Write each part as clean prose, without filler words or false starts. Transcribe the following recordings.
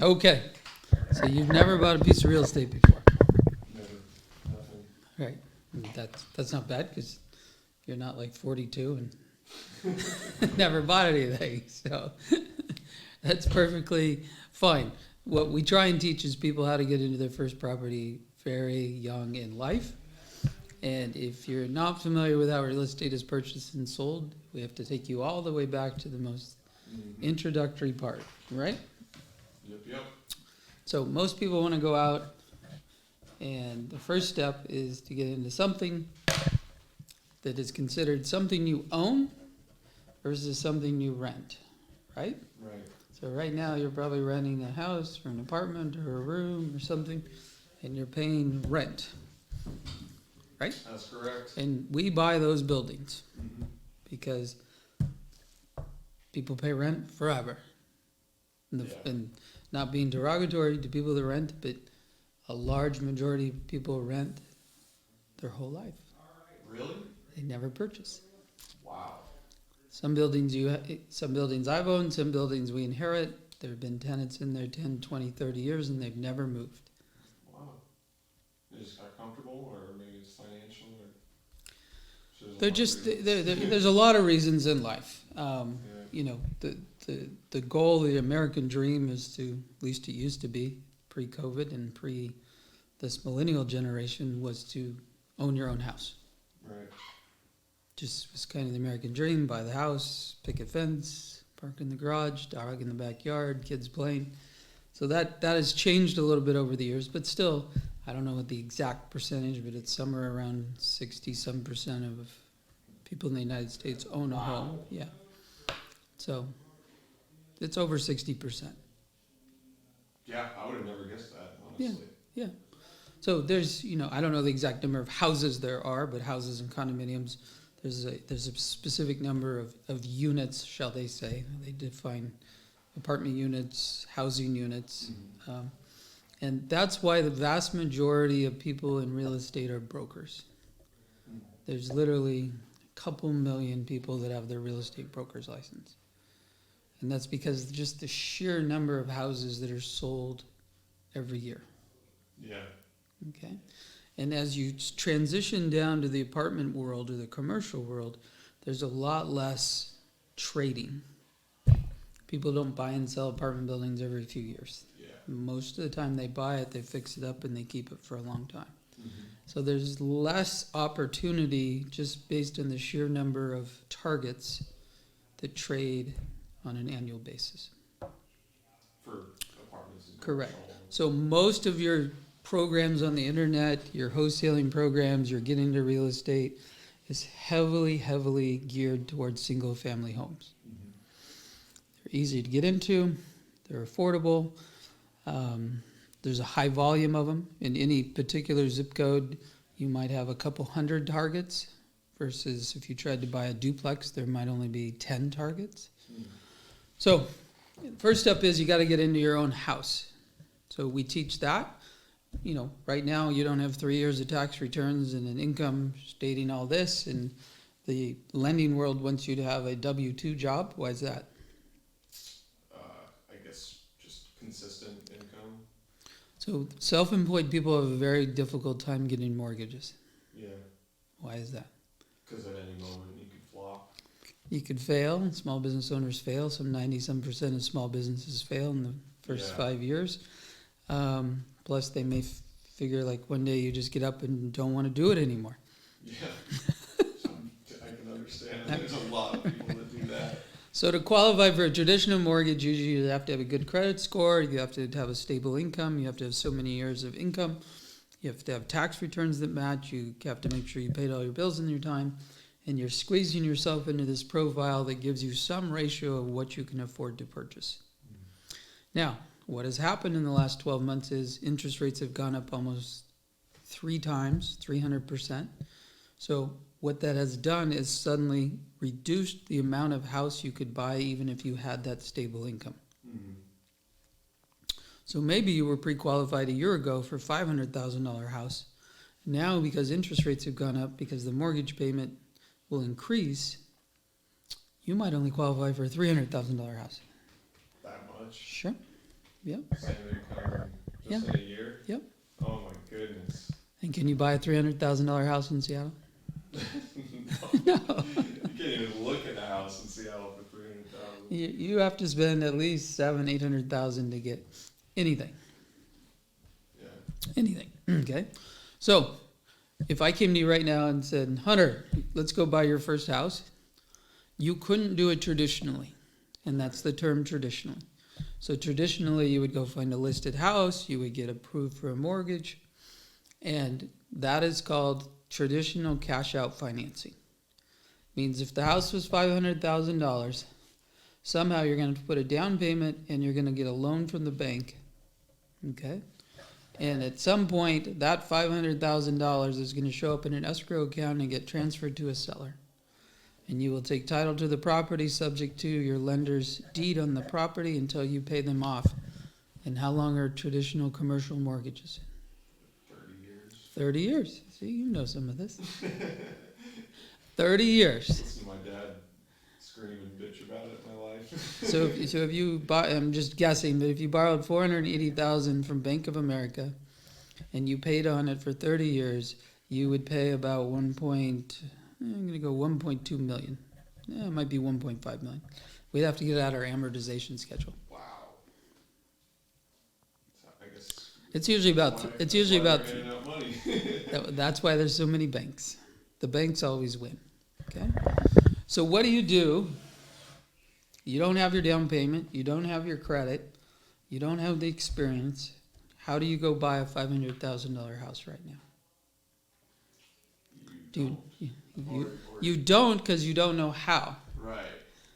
Okay, so you've never bought a piece of real estate before, Never, nothing. right? That's not bad because you're not like 42 and never bought anything, so that's perfectly fine. What we try and teach is people how to get into their first property very young in life. And if you're not familiar with how real estate is purchased and sold, we have to take you all the way back to the most introductory part, right? Yep. So most people want to go out, and the first step is to get into something that is considered something you own versus something you rent, right? Right. So right now you're probably renting a house or an apartment or a room or something, and you're paying rent, right? That's correct. And we buy those buildings Mm-hmm. because people pay rent forever. And not being derogatory to people that rent, but a large majority of people rent their whole life. Really? They never purchase. Wow. Some buildings I've owned, some buildings we inherit. There have been tenants in there 10, 20, 30 years, and they've never moved. Wow. They just got comfortable, or maybe it's financial, or There's a lot of reasons in life. Yeah. You know, the goal of the American dream is to, at least it used to be, pre-COVID and pre this millennial generation, was to own your own house. Right. Just was kind of the American dream: buy the house, picket fence, park in the garage, dog in the backyard, kids playing. So that has changed a little bit over the years, but still, I don't know what the exact percentage, but it's somewhere around 60-some% of people in the United States own a home. Yeah. So it's over 60%. Yeah, I would have never guessed that, honestly. Yeah. So there's, I don't know the exact number of houses there are, but houses and condominiums, there's a specific number of units, shall they say. They define apartment units, housing units. Mm-hmm. And that's why the vast majority of people in real estate are brokers. Mm-hmm. There's literally a couple million people that have their real estate broker's license. And that's because just the sheer number of houses that are sold every year. Yeah. Okay. And as you transition down to the apartment world or the commercial world, there's a lot less trading. People don't buy and sell apartment buildings every few years. Yeah. Most of the time they buy it, they fix it up, and they keep it for a long time. Mm-hmm. So there's less opportunity just based on the sheer number of targets that trade on an annual basis. For apartments. And Correct. commercial. So most of your programs on the internet, your wholesaling programs, your getting into real estate, is heavily geared towards single family homes. Mm-hmm. They're easy to get into, they're affordable, there's a high volume of them. In any particular zip code, you might have a couple hundred targets, versus if you tried to buy a duplex, there might only be 10 targets. Mm-hmm. So first step is you got to get into your own house. So we teach that. Right now you don't have 3 years of tax returns and an income stating all this, and the lending world wants you to have a W-2 job. Why is that? I guess just consistent income. So self-employed people have a very difficult time getting mortgages. Yeah. Why is that? Because at any moment you could flop. You could fail. Small business owners fail. Some 90-some% of small businesses fail in the first 5 years. Plus, they may figure like one day you just get up and don't want to do it anymore. Yeah. I can understand. There's a lot of people that do that. So to qualify for a traditional mortgage, usually you have to have a good credit score. You have to have a stable income. You have to have so many years of income. You have to have tax returns that match. You have to make sure you paid all your bills in your time. And you're squeezing yourself into this profile that gives you some ratio of what you can afford to purchase. Now, what has happened in the last 12 months is interest rates have gone up almost 3 times, 300%. So what that has done is suddenly reduced the amount of house you could buy even if you had that stable income. Mm-hmm. So maybe you were pre-qualified a year ago for a $500,000 house. Now, because interest rates have gone up, because the mortgage payment will increase, you might only qualify for a $300,000 house. That much? Sure. Yep. Same income just in a year? Yep. Oh my goodness. And can you buy a $300,000 house in Seattle? No. You can't even look at a house in Seattle for 300,000. You have to spend at least $800,000 to get anything. Yeah. Anything. Okay. So if I came to you right now and said, Hunter, let's go buy your first house, you couldn't do it traditionally. And that's the term traditionally. So traditionally, you would go find a listed house, you would get approved for a mortgage, and that is called traditional cash out financing. Means if the house was $500,000, somehow you're going to put a down payment and you're going to get a loan from the bank. Okay? And at some point, that $500,000 is going to show up in an escrow account and get transferred to a seller. And you will take title to the property subject to your lender's deed on the property until you pay them off. And how long are traditional commercial mortgages? 30 years. 30 years. See, you know some of this. 30 years. Listen to my dad scream and bitch about it in my life. So if you buy, I'm just guessing, but if you borrowed $480,000 from Bank of America and you paid on it for 30 years, you would pay about I'm going to go 1.2 million. Yeah, it might be 1.5 million. We'd have to get out our amortization schedule. Wow. So I guess It's usually about handing out money. that's why there's so many banks. The banks always win. Okay? So what do? You don't have your down payment, you don't have your credit, you don't have the experience. How do you go buy a $500,000 house right now? You don't, because you don't know how. Right.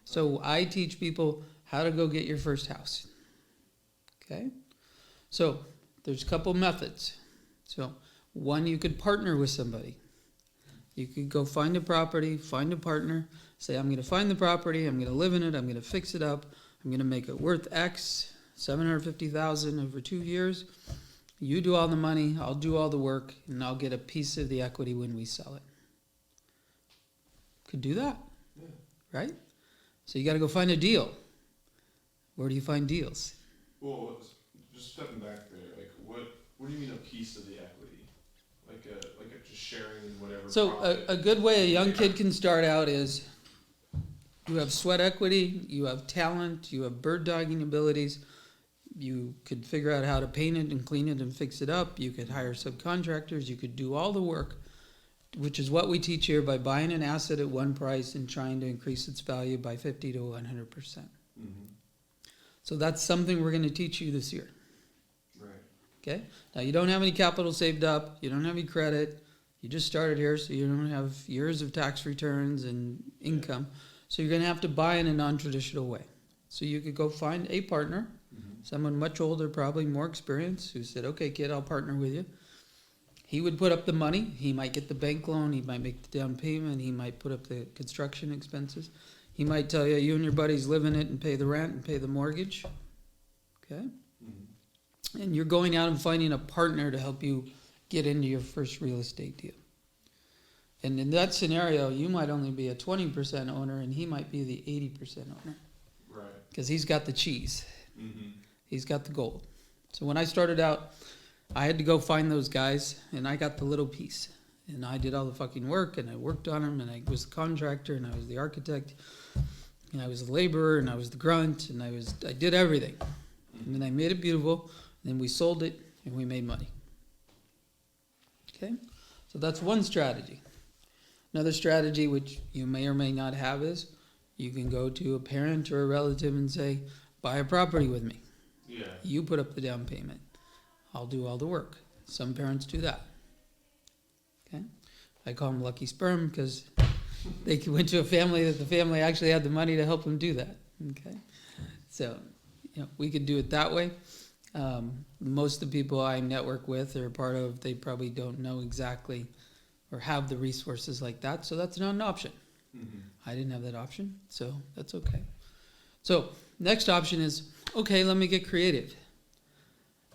So I teach people how to go get your first house. Okay? So there's a couple methods. So one, you could partner with somebody. You could go find a property, find a partner, say, I'm going to find the property, I'm going to live in it, I'm going to fix it up, I'm going to make it worth X, $750,000 over 2 years. You do all the money, I'll do all the work, and I'll get a piece of the equity when we sell it. Could do that, Yeah. right? So you got to go find a deal. Where do you find deals? Well, just stepping back there, like what do you mean a piece of the equity? Like a just sharing in whatever. So a good way a young kid can start out is you have sweat equity, you have talent, you have bird dogging abilities. You could figure out how to paint it and clean it and fix it up. You could hire subcontractors. You could do all the work, which is what we teach here by buying an asset at one price and trying to increase its value by 50 to 100%. Mm-hmm. So that's something we're going to teach you this year. Right. Okay? Now, you don't have any capital saved up. You don't have any credit. You just started here, so you don't have years of tax returns and income. So you're going to have to buy in a non-traditional way. So you could go find a partner, someone much older, probably more experienced, who said, okay, kid, I'll partner with you. He would put up the money. He might get the bank loan. He might make the down payment. He might put up the construction expenses. He might tell you, you and your buddies live in it and pay the rent and pay the mortgage. Okay? Mm-hmm. And you're going out and finding a partner to help you get into your first real estate deal. And in that scenario, you might only be a 20% owner and he might be the 80% owner. Right. Because he's got the cheese. Mm-hmm. He's got the gold. So when I started out, I had to go find those guys, and I got the little piece. And I did all the fucking work, and I worked on them, and I was the contractor, and I was the architect, and I was the laborer, and I was the grunt, and I did everything. And then I made it beautiful, and then we sold it, and we made money. Okay? So that's one strategy. Another strategy, which you may or may not have, is you can go to a parent or a relative and say, buy a property with me. Yeah. You put up the down payment. I'll do all the work. Some parents do that. Okay? I call them lucky sperm because they went to a family that the family actually had the money to help them do that. Okay? So, we could do it that way. Most of the people I network with or part of, they probably don't know exactly or have the resources like that. So that's not an option. Mm-hmm. I didn't have that option, so that's okay. So next option is, okay, let me get creative.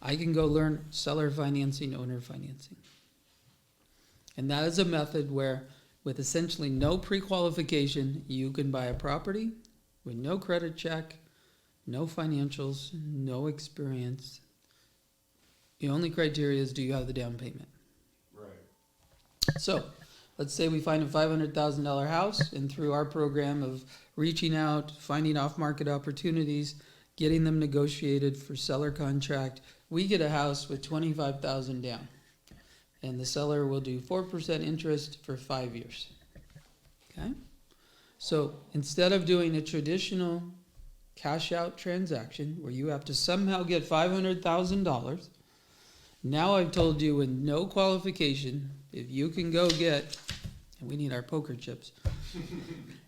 I can go learn seller financing, owner financing. And that is a method where, with essentially no pre-qualification, you can buy a property with no credit check, no financials, no experience. The only criteria is, do you have the down payment? Right. So let's say we find a $500,000 house, and through our program of reaching out, finding off-market opportunities, getting them negotiated for seller contract, we get a house with $25,000 down. And the seller will do 4% interest for 5 years. Okay? So instead of doing a traditional cash out transaction where you have to somehow get $500,000, now I've told you with no qualification, if you can go get, and we need our poker chips,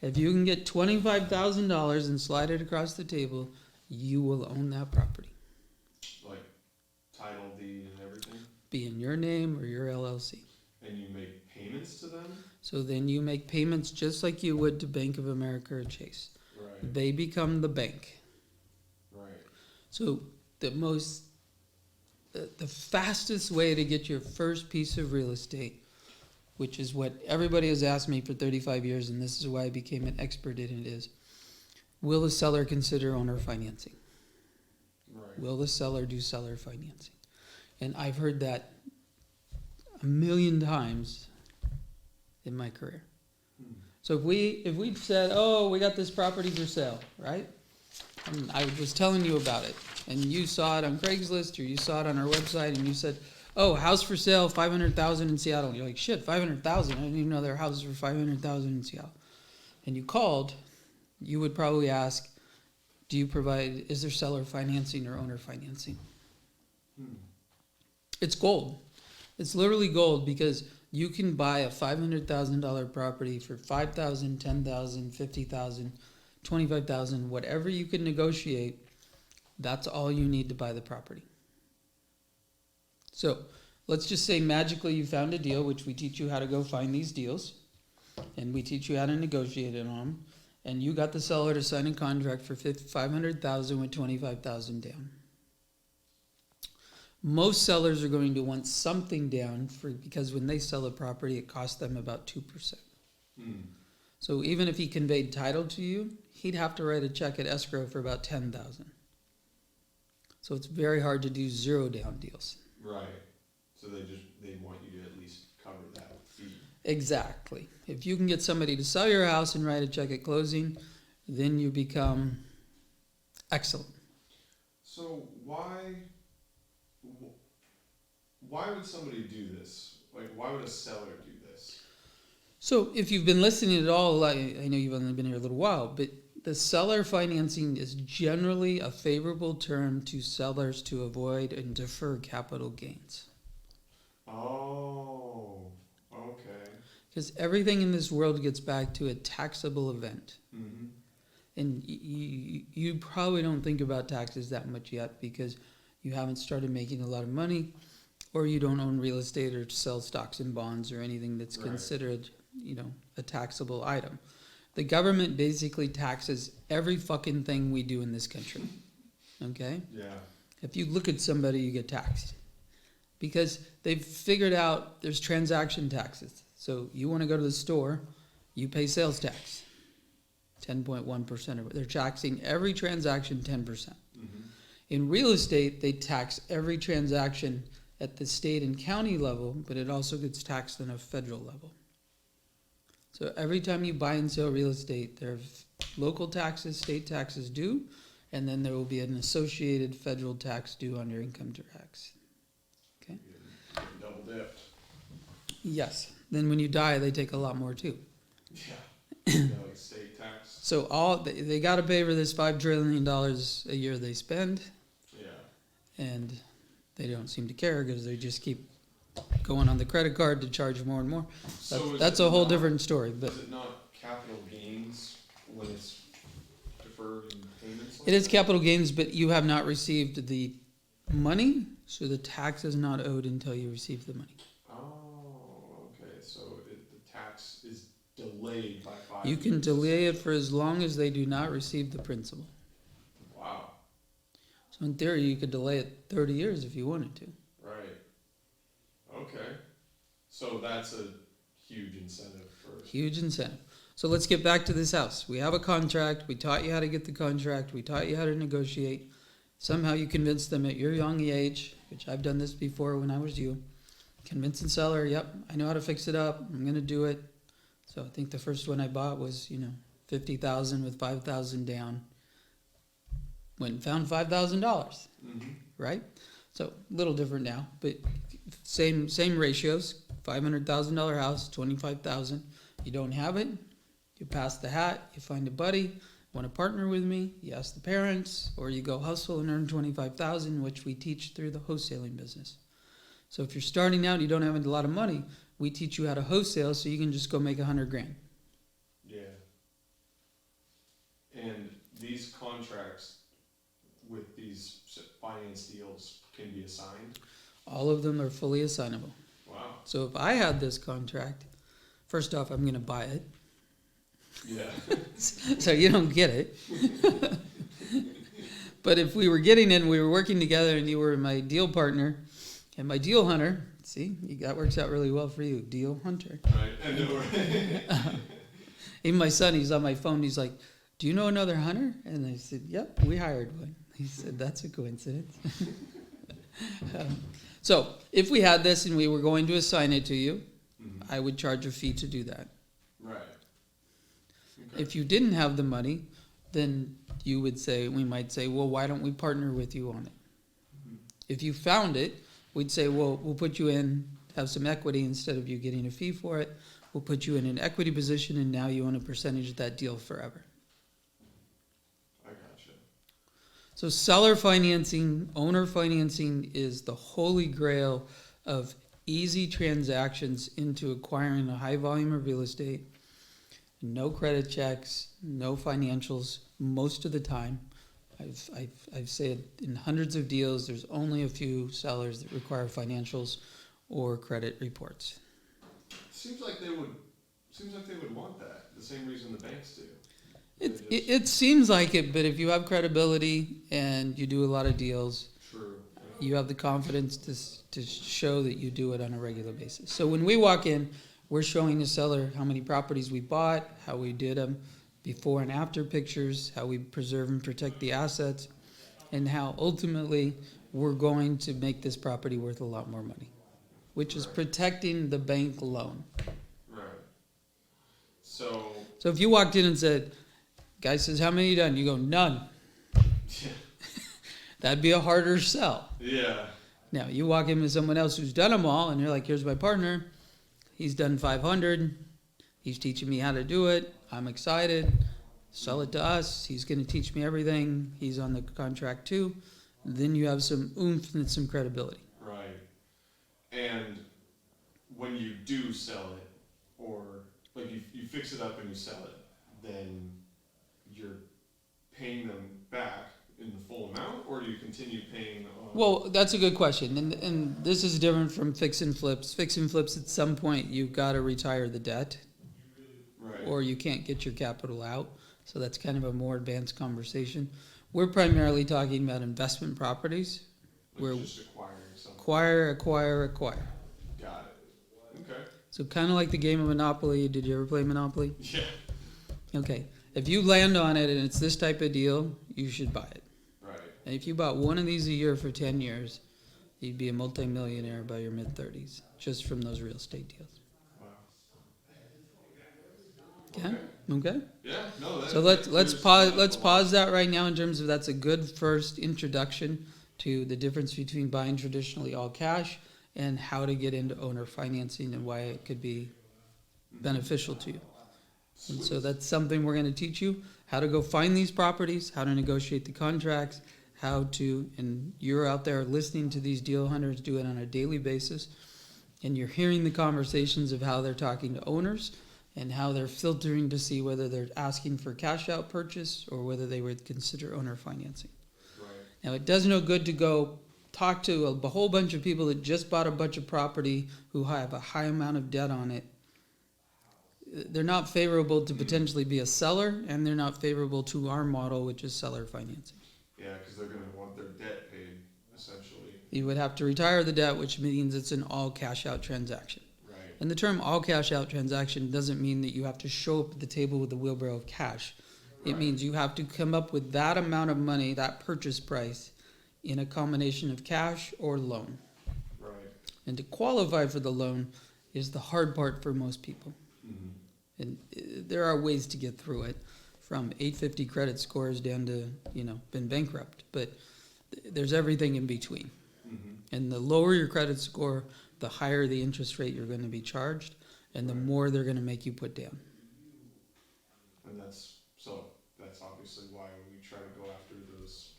if you can get $25,000 and slide it across the table, you will own that property. Like title deed and everything? Be in your name or your LLC. And you make payments to them? So then you make payments just like you would to Bank of America or Chase. Right. They become the bank. Right. So the fastest way to get your first piece of real estate, which is what everybody has asked me for 35 years, and this is why I became an expert in it, is, will the seller consider owner financing? Right. Will the seller do seller financing? And I've heard that a million times in my career. So if we'd said, oh, we got this property for sale, right? And I was telling you about it, and you saw it on Craigslist or you saw it on our website, and you said, oh, house for sale, $500,000 in Seattle. And you're like, shit, $500,000? I didn't even know there were houses for $500,000 in Seattle. And you called, you would probably ask, is there seller financing or owner financing? It's gold. It's literally gold, because you can buy a $500,000 property for $5,000, $10,000, $50,000, $25,000, whatever you can negotiate. That's all you need to buy the property. So let's just say magically you found a deal, which we teach you how to go find these deals, and we teach you how to negotiate it on them, and you got the seller to sign a contract for $500,000 with $25,000 down. Most sellers are going to want something down because when they sell a property, it costs them about 2%. So even if he conveyed title to you, he'd have to write a check at escrow for about $10,000. So it's very hard to do zero down deals. Right. So they want you to at least cover that fee. Exactly. If you can get somebody to sell your house and write a check at closing, then you become excellent. So why would somebody do this? Like, why would a seller do this? So if you've been listening at all, I know you've only been here a little while, but the seller financing is generally a favorable term to sellers to avoid and defer capital gains. Oh, okay. Because everything in this world gets back to a taxable event. Mm-hmm. And you probably don't think about taxes that much yet because you haven't started making a lot of money, or you don't own real estate or sell stocks and bonds or anything that's considered, a taxable item. The government basically taxes every fucking thing we do in this country. Okay? Yeah. If you look at somebody, you get taxed. Because they've figured out there's transaction taxes. So you want to go to the store, you pay sales tax. 10.1% of it. They're taxing every transaction 10%. Mm-hmm. In real estate, they tax every transaction at the state and county level, but it also gets taxed on a federal level. So every time you buy and sell real estate, there are local taxes, state taxes due, and then there will be an associated federal tax due on your income tax. Okay? Double dipped. Yes. Then when you die, they take a lot more too. Yeah. Like state tax. So they got to pay for this $5 trillion a year they spend. Yeah. And they don't seem to care because they just keep going on the credit card to charge more and more. That's a whole different story. But is it not capital gains when it's deferred in payments? It is capital gains, but you have not received the money, so the tax is not owed until you receive the money. Oh, okay. So the tax is delayed by 5 You years. can delay it for as long as they do not receive the principal. Wow. So in theory, you could delay it 30 years if you wanted to. Right. Okay. So that's a huge incentive for... Huge incentive. So let's get back to this house. We have a contract. We taught you how to get the contract. We taught you how to negotiate. Somehow you convinced them at your young age, which I've done this before when I was you. Convince the seller, yep, I know how to fix it up. I'm going to do it. So I think the first one I bought was, $50,000 with $5,000 down. Went and found $5,000, Mm-hmm. right? So a little different now, but same ratios. $500,000 house, $25,000. You don't have it, you pass the hat. You find a buddy, want to partner with me. You ask the parents, or you go hustle and earn $25,000, which we teach through the wholesaling business. So if you're starting out and you don't have a lot of money, we teach you how to wholesale so you can just go make $100,000. Yeah. And these contracts with these finance deals can be assigned? All of them are fully assignable. Wow. So if I had this contract, first off, I'm going to buy it. Yeah. So you don't get it. But if we were getting it and we were working together and you were my deal partner and my deal hunter, see, that works out really well for you, deal hunter. Right. I know, right? Even my son, he's on my phone, he's like, do you know another hunter? And I said, yep, we hired one. He said, that's a coincidence. So if we had this and we were going to assign it to you, Mm-hmm. I would charge a fee to do that. Right. Okay. If you didn't have the money, then we might say, well, why don't we partner with you on it? Mm-hmm. If you found it, we'd say, well, we'll put you in, have some equity instead of you getting a fee for it. We'll put you in an equity position, and now you own a percentage of that deal forever. I gotcha. So seller financing, owner financing is the holy grail of easy transactions into acquiring a high volume of real estate. No credit checks, no financials most of the time. I've said in hundreds of deals, there's only a few sellers that require financials or credit reports. Seems like they would want that. The same reason the banks do. It seems like it, but if you have credibility and you do a lot of deals, True. you have the confidence to show that you do it on a regular basis. So when we walk in, we're showing the seller how many properties we bought, how we did them, before and after pictures, how we preserve and protect the assets, and how ultimately we're going to make this property worth a lot more money, which is protecting the bank loan. Right. So if you walked in and said, guy says, how many you done? You go, none. yeah. That'd be a harder sell. Yeah. Now, you walk in with someone else who's done them all, and you're like, here's my partner. He's done 500. He's teaching me how to do it. I'm excited. Sell it to us. He's going to teach me everything. He's on the contract too. Then you have some oomph and some credibility. Right. And when you do sell it, or like you fix it up and you sell it, then you're paying them back in the full amount, or do you continue paying on? Well, that's a good question. And this is different from fix and flips. Fix and flips, at some point, you've got to retire the debt, Right. or you can't get your capital out. So that's kind of a more advanced conversation. We're primarily talking about investment properties. Like Where just acquiring something. acquire. Got it. Okay. So kind of like the game of Monopoly. Did you ever play Monopoly? Yeah. Okay. If you land on it and it's this type of deal, you should buy it. Right. And if you bought one of these a year for 10 years, you'd be a multimillionaire by your mid-30s just from those real estate deals. Wow. Okay? Okay? Yeah. No. So let's pause that right now in terms of that's a good first introduction to the difference between buying traditionally all cash and how to get into owner financing and why it could be beneficial to you. And so that's something we're going to teach you, how to go find these properties, how to negotiate the contracts, and you're out there listening to these deal hunters do it on a daily basis, and you're hearing the conversations of how they're talking to owners and how they're filtering to see whether they're asking for cash out purchase or whether they would consider owner financing. Right. Now, it does no good to go talk to a whole bunch of people that just bought a bunch of property who have a high amount of debt on it. They're not favorable to potentially be a seller, and they're not favorable to our model, which is seller financing. Yeah, because they're going to want their debt paid, essentially. You would have to retire the debt, which means it's an all cash out transaction. Right. And the term all cash out transaction doesn't mean that you have to show up at the table with a wheelbarrow of cash. It Right. means you have to come up with that amount of money, that purchase price, in a combination of cash or loan. Right. And to qualify for the loan is the hard part for most people. Mm-hmm. And there are ways to get through it, from 850 credit scores down to, been bankrupt. But there's everything in between. Mm-hmm. And the lower your credit score, the higher the interest rate you're going to be charged, and the Right. more they're going to make you put down. And that's obviously why we try to go after those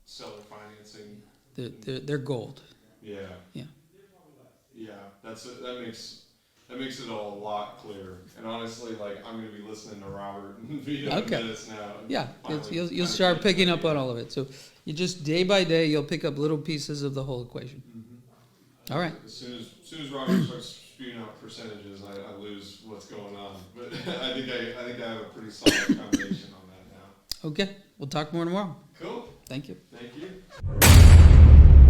seller financing. They're gold. Yeah. Yeah. Yeah, that makes it all a lot clearer. And honestly, like, I'm gonna be listening to Robert and Vito in Okay. minutes now. Yeah, Finally you'll kinda start get picking the up on idea. all of it. So you just day by day, you'll pick up little pieces of the whole equation. Mhm. All right. As soon as Robert starts spewing out percentages, I lose what's going on. But I think I have a pretty solid foundation on that now. Okay, we'll talk more tomorrow. Cool. Thank you. Thank you.